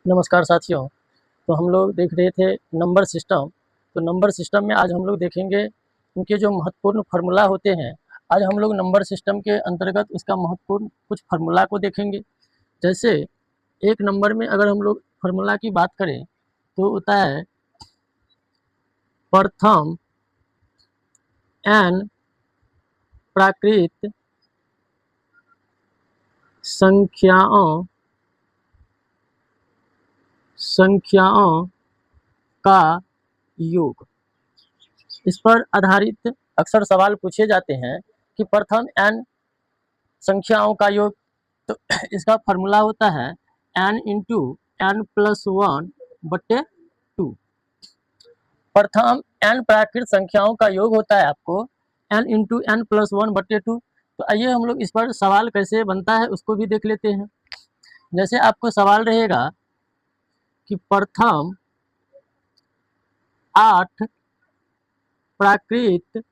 नमस्कार साथियों। तो हम लोग देख रहे थे नंबर सिस्टम। तो नंबर सिस्टम में आज हम लोग देखेंगे उनके जो महत्वपूर्ण फार्मूला होते हैं। आज हम लोग नंबर सिस्टम के अंतर्गत उसका महत्वपूर्ण कुछ फार्मूला को देखेंगे। जैसे एक नंबर में अगर हम लोग फार्मूला की बात करें तो होता है प्रथम n प्राकृत संख्याओं का योग। इस पर आधारित अक्सर सवाल पूछे जाते हैं कि प्रथम n संख्याओं का योग। तो इसका फार्मूला होता है n into n plus one बटे टू। प्रथम n प्राकृत संख्याओं का योग होता है आपको n into n plus one बटे टू। तो आइए हम लोग इस पर सवाल कैसे बनता है उसको भी देख लेते हैं। जैसे आपको सवाल रहेगा कि प्रथम 8 प्राकृत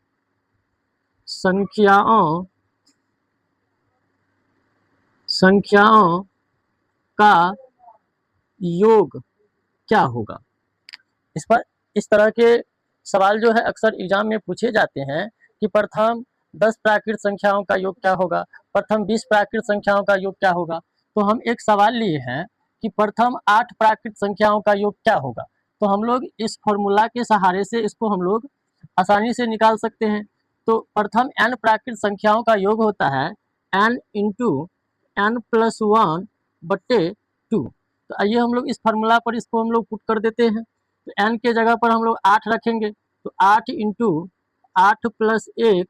संख्याओं का योग क्या होगा। इस तरह के सवाल जो है अक्सर एग्जाम में पूछे जाते हैं कि प्रथम 10 प्राकृत संख्याओं का योग क्या होगा, प्रथम 20 प्राकृत संख्याओं का योग क्या होगा। तो हम एक सवाल लिए हैं कि प्रथम 8 प्राकृत संख्याओं का योग क्या होगा। तो हम लोग इस फॉर्मूला के सहारे से इसको हम लोग आसानी से निकाल सकते हैं। तो प्रथम n प्राकृत संख्याओं का योग होता है n into n plus one बटे टू। तो आइए हम लोग इस फार्मूला पर इसको हम लोग पुट कर देते हैं। तो n के जगह पर हम लोग 8 रखेंगे तो 8 इंटू 8 प्लस 1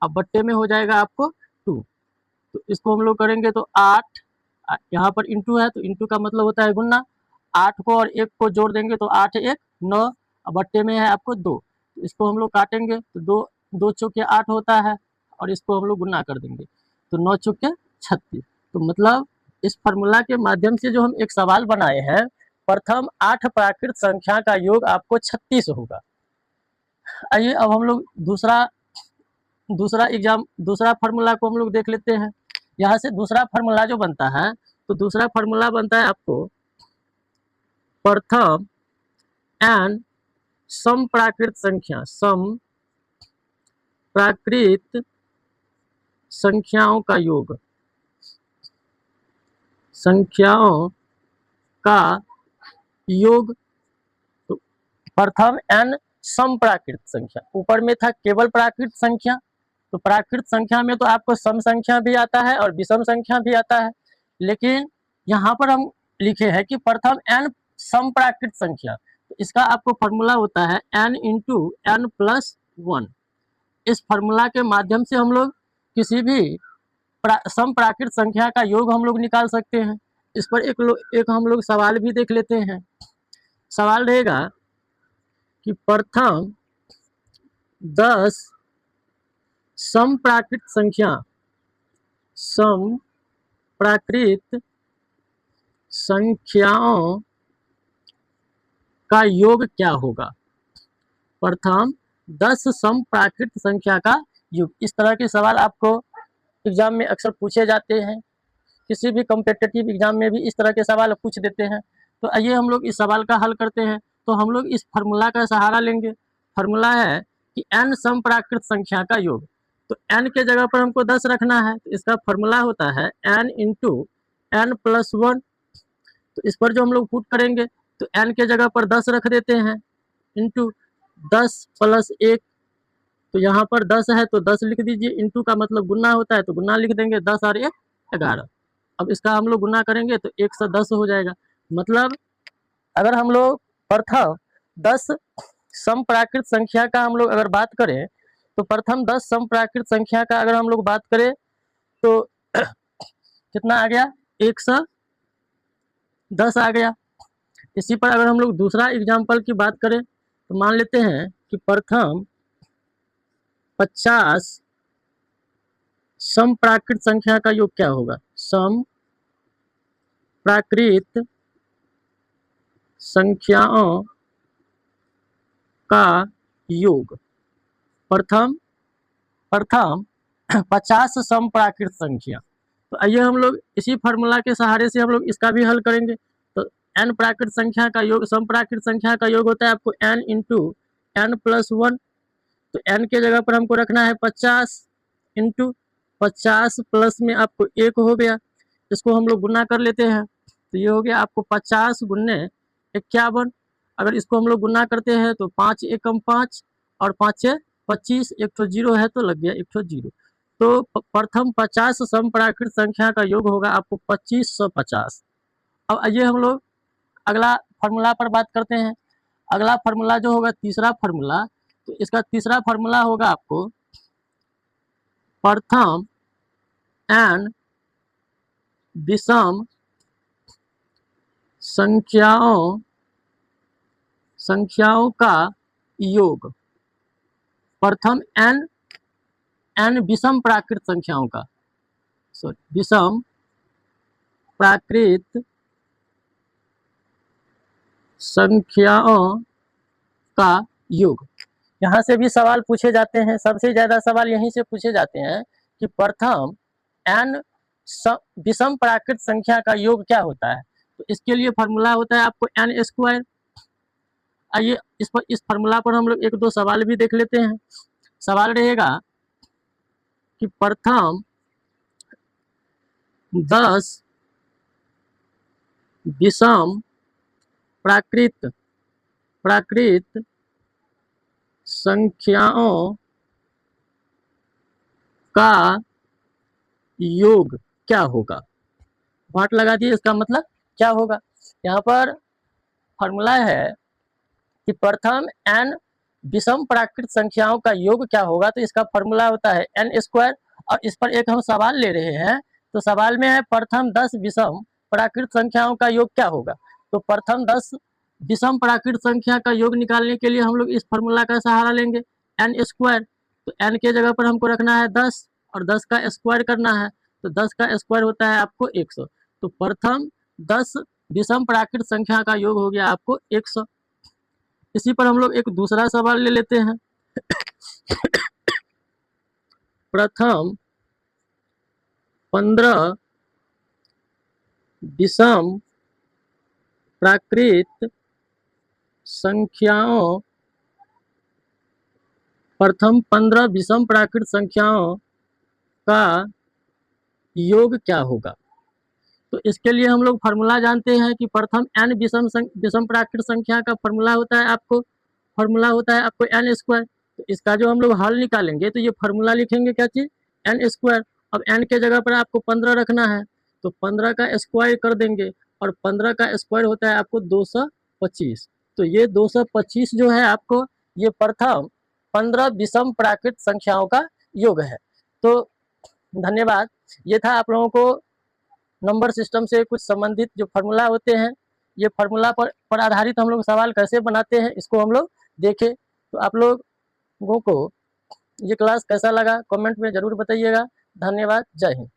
अब बट्टे में हो जाएगा आपको 2। तो इसको हम लोग करेंगे तो 8 यहाँ पर इंटू है तो इंटू का मतलब होता है गुना। 8 को और 1 को जोड़ देंगे तो 8 1 9 अब बट्टे में है आपको 2। तो इसको हम लोग काटेंगे तो 2 चौके 8 होता है और इसको हम लोग गुना कर देंगे तो 9 चौके 36। तो मतलब इस फार्मूला के माध्यम से जो हम एक सवाल बनाए हैं प्रथम 8 प्राकृत संख्या का योग आपको 36 होगा। आइए अब हम लोग दूसरा फार्मूला को हम लोग देख लेते हैं। यहाँ से दूसरा फार्मूला जो बनता है तो दूसरा फार्मूला बनता है आपको प्रथम n सम प्राकृत संख्याओं का योग। संख्याओं का योग तो प्रथम n सम प्राकृत संख्या, ऊपर में था केवल प्राकृत संख्या। तो प्राकृत संख्या में तो आपको सम संख्या भी आता है और विषम संख्या भी आता है, लेकिन यहाँ पर हम लिखे हैं कि प्रथम n सम प्राकृत संख्या। तो इसका आपको फॉर्मूला होता है n into n plus one. इस फॉर्मूला के माध्यम से हम लोग किसी भी सम प्राकृत संख्या का योग हम लोग निकाल सकते हैं। इस पर एक हम लोग सवाल भी देख लेते हैं। सवाल रहेगा कि प्रथम 10 सम प्राकृत संख्याओं का योग क्या होगा। प्रथम 10 सम प्राकृत संख्या का योग। इस तरह के सवाल आपको एग्जाम में अक्सर पूछे जाते हैं। किसी भी कॉम्पिटिटिव एग्जाम में भी इस तरह के सवाल पूछ देते हैं। तो आइए हम लोग इस सवाल का हल करते हैं। तो हम लोग इस फार्मूला का सहारा लेंगे। फार्मूला है कि n सम प्राकृत संख्या का योग। तो n के जगह पर हमको 10 रखना है तो इसका फार्मूला होता है n into n plus one. तो इस पर जो हम लोग पुट करेंगे तो n के जगह पर 10 रख देते हैं इंटू 10 प्लस 1। तो यहाँ पर 10 है तो 10 लिख दीजिए, इंटू का मतलब गुना होता है तो गुना लिख देंगे, 10 और 1 11। अब इसका हम लोग गुना करेंगे तो 110 हो जाएगा। मतलब अगर हम लोग प्रथम 10 सम प्राकृत संख्या का हम लोग अगर बात करें तो प्रथम 10 सम प्राकृत संख्या का अगर हम लोग बात करें तो कितना आ गया, 110 आ गया। इसी पर अगर हम लोग दूसरा एग्जाम्पल की बात करें तो मान लेते हैं कि प्रथम 50 सम प्राकृत संख्या का योग क्या होगा। सम प्राकृत संख्याओं का योग। प्रथम 50 सम प्राकृत संख्या। तो आइए हम लोग इसी फार्मूला के सहारे से हम लोग इसका भी हल करेंगे। तो n प्राकृत संख्या का योग, सम प्राकृत संख्या का योग होता है आपको n इंटू n+1। तो n के जगह पर हमको रखना है 50 इंटू 50 प्लस में आपको 1 हो गया, इसको हम लोग गुना कर लेते हैं। तो ये हो गया आपको 50 गुने 51। अगर इसको हम लोग गुना करते हैं तो 5 एकम 5 और 5 25, एक तो जीरो है तो लग गया एक तो जीरो। तो प्रथम 50 सम प्राकृत संख्या का योग होगा आपको 2550। अब आइए हम लोग अगला फार्मूला पर बात करते हैं। अगला फार्मूला जो होगा तीसरा फार्मूला, तो इसका तीसरा फार्मूला होगा आपको प्रथम n विषम संख्याओं का योग। प्रथम n विषम प्राकृत संख्याओं का, सॉरी विषम प्राकृत संख्याओं का योग। यहाँ से भी सवाल पूछे जाते हैं, सबसे ज्यादा सवाल यहीं से पूछे जाते हैं कि प्रथम n विषम प्राकृत संख्या का योग क्या होता है। तो इसके लिए फार्मूला होता है आपको n²। आइए इस फार्मूला पर हम लोग एक दो सवाल भी देख लेते हैं। सवाल रहेगा कि प्रथम 10 विषम प्राकृत संख्याओं का योग क्या होगा। वाट लगा दिए, इसका मतलब क्या होगा। यहाँ पर फॉर्मूला है कि प्रथम n विषम प्राकृत संख्याओं का योग क्या होगा। तो इसका फॉर्मूला होता है n²। और इस पर एक हम सवाल ले रहे हैं, तो सवाल में है प्रथम 10 विषम प्राकृत संख्याओं का योग क्या होगा। तो प्रथम 10 विषम प्राकृत संख्या का योग निकालने के लिए हम लोग इस फॉर्मूला का सहारा लेंगे n²। तो n के जगह पर हमको रखना है 10 और 10 का स्क्वायर करना है। तो 10 का स्क्वायर होता है आपको 100। तो प्रथम 10 विषम प्राकृत संख्या का योग हो गया आपको 100। इसी पर हम लोग एक दूसरा सवाल ले लेते हैं। प्रथम 15 विषम प्राकृत संख्याओं, प्रथम 15 विषम प्राकृत संख्याओं का योग क्या होगा। तो इसके लिए हम लोग फार्मूला जानते हैं कि प्रथम n विषम प्राकृत संख्या का फार्मूला होता है आपको n²। तो इसका जो हम लोग हल निकालेंगे तो ये फार्मूला लिखेंगे क्या चीज, n²। अब n के जगह पर आपको 15 रखना है, तो 15 का स्क्वायर कर देंगे और 15 का स्क्वायर होता है आपको 225। तो ये 225 जो है आपको ये प्रथम 15 विषम प्राकृत संख्याओं का योग है। तो धन्यवाद। ये था आप लोगों को नंबर सिस्टम से कुछ संबंधित जो फार्मूला होते हैं, ये फार्मूला पर आधारित हम लोग सवाल कैसे बनाते हैं इसको हम लोग देखें। तो आप लोगों को ये क्लास कैसा लगा कमेंट में जरूर बताइएगा। धन्यवाद, जय हिंद।